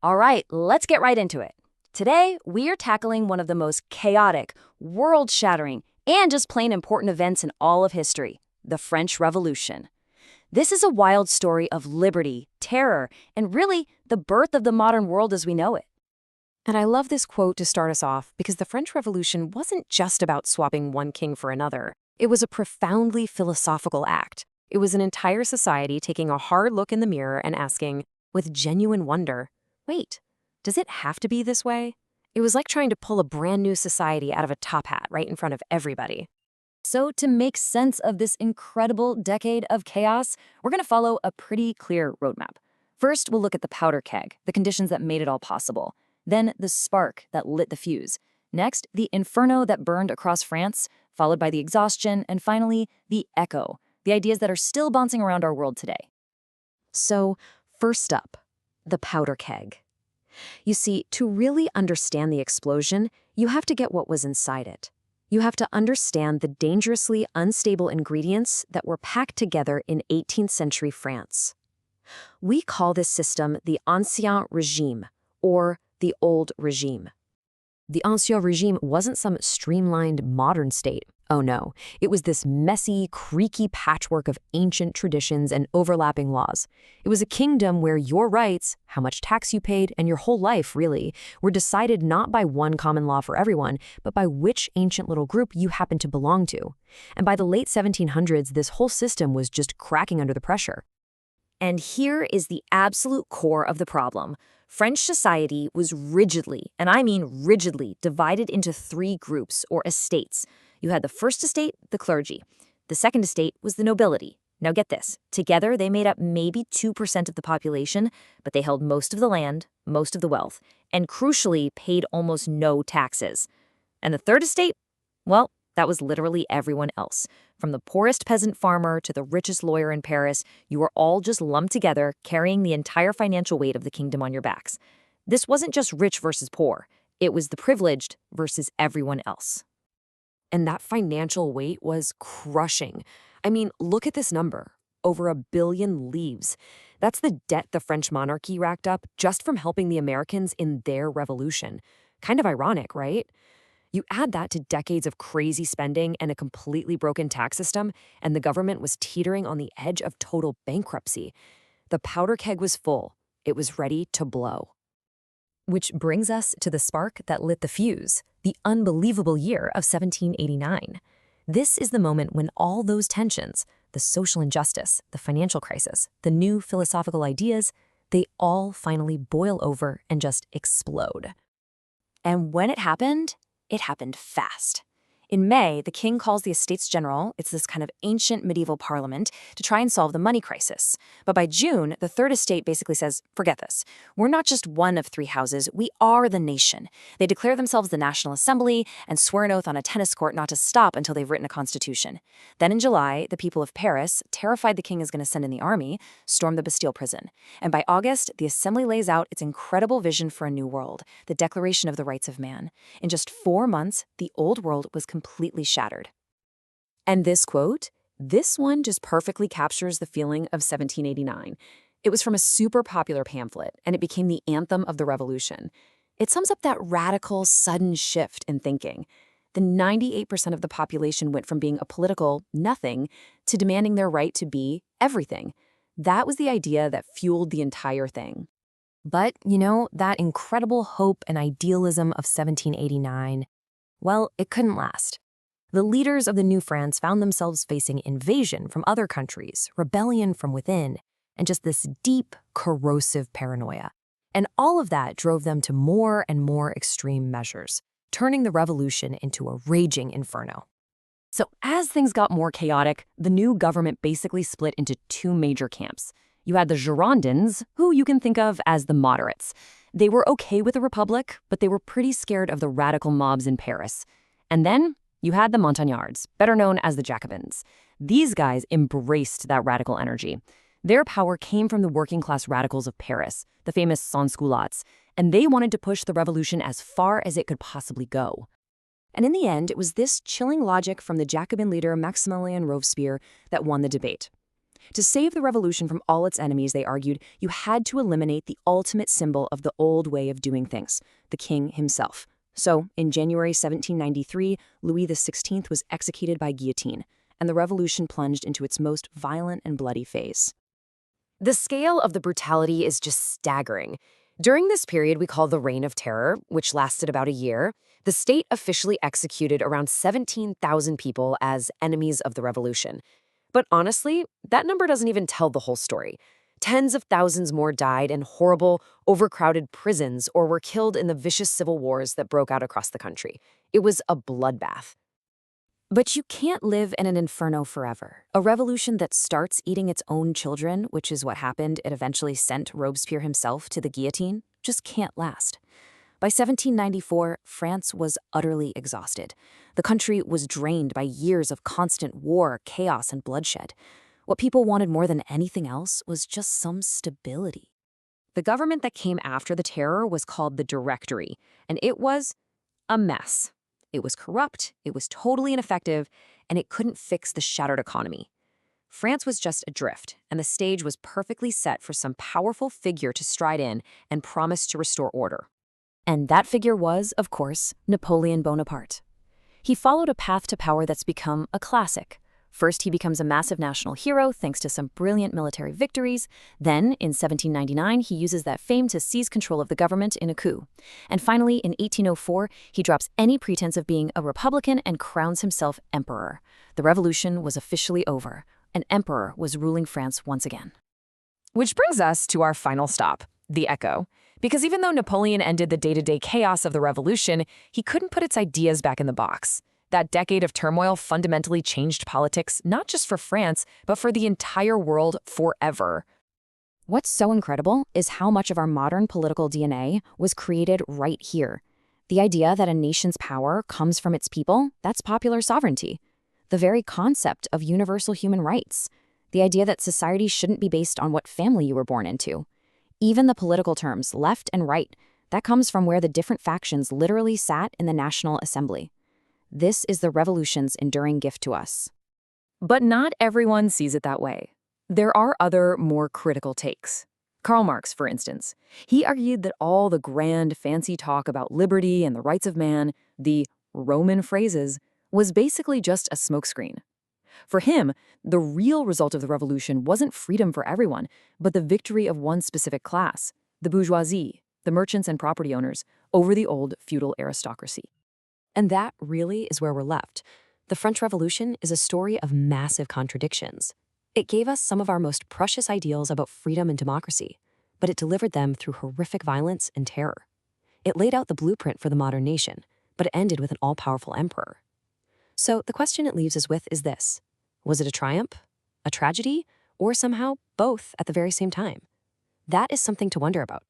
All right, let's get right into it. Today, we are tackling one of the most chaotic, world shattering, and just plain important events in all of history, the French Revolution. This is a wild story of liberty, terror, and really the birth of the modern world as we know it. And I love this quote to start us off because the French Revolution wasn't just about swapping one king for another. It was a profoundly philosophical act. It was an entire society taking a hard look in the mirror and asking, with genuine wonder, wait, does it have to be this way? It was like trying to pull a brand new society out of a top hat right in front of everybody. So, to make sense of this incredible decade of chaos, we're going to follow a pretty clear roadmap. First, we'll look at the powder keg, the conditions that made it all possible. Then, the spark that lit the fuse. Next, the inferno that burned across France, followed by the exhaustion, and finally, the echo, the ideas that are still bouncing around our world today. So, first up, the powder keg. You see, to really understand the explosion, you have to get what was inside it. You have to understand the dangerously unstable ingredients that were packed together in 18th century France. We call this system the Ancien Régime, or the Old Regime. The Ancien Régime wasn't some streamlined modern state. Oh no, it was this messy, creaky patchwork of ancient traditions and overlapping laws. It was a kingdom where your rights, how much tax you paid, and your whole life, really, were decided not by one common law for everyone, but by which ancient little group you happened to belong to. And by the late 1700s, this whole system was just cracking under the pressure. And here is the absolute core of the problem. French society was rigidly, and I mean rigidly, divided into three groups or estates. You had the first estate, the clergy. The second estate was the nobility. Now get this, together they made up maybe 2% of the population, but they held most of the land, most of the wealth, and crucially paid almost no taxes. And the third estate? Well, that was literally everyone else. From the poorest peasant farmer to the richest lawyer in Paris, you were all just lumped together, carrying the entire financial weight of the kingdom on your backs. This wasn't just rich versus poor. It was the privileged versus everyone else. And that financial weight was crushing. I mean, look at this number. Over 1 billion livres. That's the debt the French monarchy racked up just from helping the Americans in their revolution. Kind of ironic, right? You add that to decades of crazy spending and a completely broken tax system, and the government was teetering on the edge of total bankruptcy. The powder keg was full. It was ready to blow. Which brings us to the spark that lit the fuse, the unbelievable year of 1789. This is the moment when all those tensions, the social injustice, the financial crisis, the new philosophical ideas, they all finally boil over and just explode. And when it happened fast. In May, the king calls the Estates General, it's this kind of ancient medieval parliament, to try and solve the money crisis. But by June, the Third Estate basically says, forget this. We're not just one of three houses, we are the nation. They declare themselves the National Assembly and swear an oath on a tennis court not to stop until they've written a constitution. Then in July, the people of Paris, terrified the king is going to send in the army, storm the Bastille prison. And by August, the Assembly lays out its incredible vision for a new world, the Declaration of the Rights of Man. In just 4 months, the old world was completely shattered. And this quote, this one just perfectly captures the feeling of 1789. It was from a super popular pamphlet, and it became the anthem of the revolution. It sums up that radical, sudden shift in thinking. The 98% of the population went from being a political nothing to demanding their right to be everything. That was the idea that fueled the entire thing. But, that incredible hope and idealism of 1789, well, it couldn't last. The leaders of the New France found themselves facing invasion from other countries, rebellion from within, and just this deep, corrosive paranoia. And all of that drove them to more and more extreme measures, turning the revolution into a raging inferno. So as things got more chaotic, the new government basically split into two major camps. You had the Girondins, who you can think of as the moderates. They were okay with a republic, but they were pretty scared of the radical mobs in Paris. And then you had the Montagnards, better known as the Jacobins. These guys embraced that radical energy. Their power came from the working-class radicals of Paris, the famous sans-culottes, and they wanted to push the revolution as far as it could possibly go. And in the end, it was this chilling logic from the Jacobin leader Maximilien Robespierre that won the debate. To save the revolution from all its enemies, they argued, you had to eliminate the ultimate symbol of the old way of doing things, the king himself. So, in January 1793, Louis XVI was executed by guillotine, and the revolution plunged into its most violent and bloody phase. The scale of the brutality is just staggering. During this period we call the Reign of Terror, which lasted about a year, the state officially executed around 17,000 people as enemies of the revolution. But honestly, that number doesn't even tell the whole story. Tens of thousands more died in horrible, overcrowded prisons or were killed in the vicious civil wars that broke out across the country. It was a bloodbath. But you can't live in an inferno forever. A revolution that starts eating its own children, which is what happened, it eventually sent Robespierre himself to the guillotine, just can't last. By 1794, France was utterly exhausted. The country was drained by years of constant war, chaos, and bloodshed. What people wanted more than anything else was just some stability. The government that came after the terror was called the Directory, and it was a mess. It was corrupt, it was totally ineffective, and it couldn't fix the shattered economy. France was just adrift, and the stage was perfectly set for some powerful figure to stride in and promise to restore order. And that figure was, of course, Napoleon Bonaparte. He followed a path to power that's become a classic. First, he becomes a massive national hero thanks to some brilliant military victories. Then, in 1799, he uses that fame to seize control of the government in a coup. And finally, in 1804, he drops any pretense of being a Republican and crowns himself emperor. The revolution was officially over. An emperor was ruling France once again. Which brings us to our final stop, the Echo. Because even though Napoleon ended the day-to-day chaos of the revolution, he couldn't put its ideas back in the box. That decade of turmoil fundamentally changed politics, not just for France, but for the entire world forever. What's so incredible is how much of our modern political DNA was created right here. The idea that a nation's power comes from its people, that's popular sovereignty. The very concept of universal human rights. The idea that society shouldn't be based on what family you were born into. Even the political terms, left and right, that comes from where the different factions literally sat in the National Assembly. This is the revolution's enduring gift to us. But not everyone sees it that way. There are other, more critical takes. Karl Marx, for instance, he argued that all the grand, fancy talk about liberty and the rights of man, the Roman phrases, was basically just a smokescreen. For him, the real result of the revolution wasn't freedom for everyone, but the victory of one specific class, the bourgeoisie, the merchants and property owners, over the old feudal aristocracy. And that really is where we're left. The French Revolution is a story of massive contradictions. It gave us some of our most precious ideals about freedom and democracy, but it delivered them through horrific violence and terror. It laid out the blueprint for the modern nation, but it ended with an all-powerful emperor. So the question it leaves us with is this: was it a triumph, a tragedy, or somehow both at the very same time? That is something to wonder about.